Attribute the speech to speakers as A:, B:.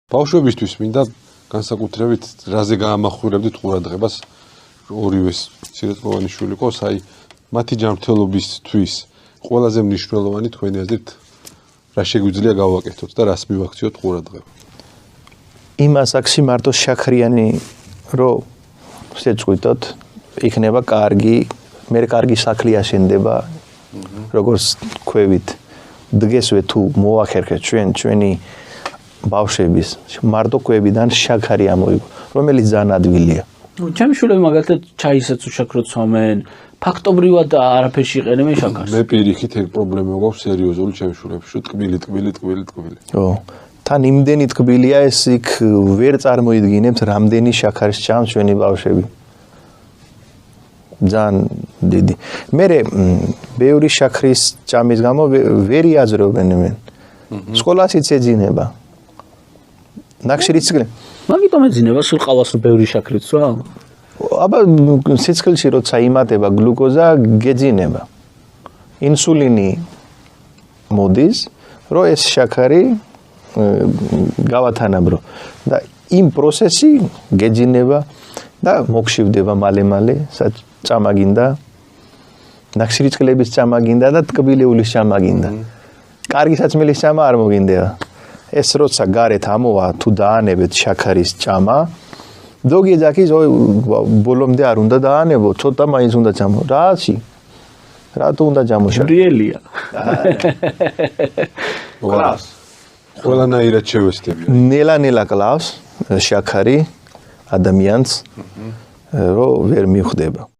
A: ბავშვებისთვის მინდა განსაკუთრებით რაზე გაამახვილებდით ყურადღებას ორივეს სირეთმოვანი შვილი ყავს, აი მათი ჯანმრთელობისთვის ყველაზე მნიშვნელოვანი თქვენი აზრით რა შეგვიძლია გავაკეთოთ და რას მივაქციოთ ყურადღება.
B: იმას აქ სიმართლე შაქრიანი რო შეწყვიტოთ, იქნება კარგი, მე კარგი სახლი აშენდება, როგორც ქვევით დღესვე თუ მოახერხეთ ჩვენი ბავშვების მარტო კვებიდან შაქარი ამოიღო, რომელიც ძალიან ადვილია.
C: ჩემი შვილები მაგალითად ჩაისაც უშაქროთ სვამენ, ფაქტობრივად არაფერში იყენებენ შაქარს.
A: მე პირიქით ეგ პრობლემა გვაქვს სერიოზული ჩემი შვილებში, რომ ტკბილი.
B: ო, თან იმდენი ტკბილია ეს იქ ვერ წარმოიდგინებთ რამდენი შაქარის ჭამს ჩვენი ბავშვები. ძალიან დიდი. მე ბევრი შაქრის ჭამის გამო ვერ იაზრებენ მე. სკოლაშიც ეძინება. ნახშირიც გლე.
C: მაგიტომ ეძინება სულ ყავას ბევრი შაქრიც რა?
B: აბა სიცხილში როცა იმატება გლუკოზა გეძინება. ინსულინი მოდის, რომ ეს შაქარი გავათანაბრო და იმ პროცესი გეძინება და მოგშივდება მალე, წამაგინდა. ნახშირიც გლების წამაგინდა და ტკბილეულის წამაგინდა. კარგი საწმელის წამა არ მოგინდება. ეს როცა გარეთ ამოვა თუ დაანებეთ შაქარის ჭამა, ზოგი ეძახის ბოლომდე არ უნდა დაანებო, ცოტა მაინც უნდა ჭამო. რაში? რატო უნდა ჭამო შაქარი?
C: რეალია.
A: კლავს. ყველანაირად შევეცდები.
B: ნელა კლავს შაქარი ადამიანს, რომ ვერ მიხვდება.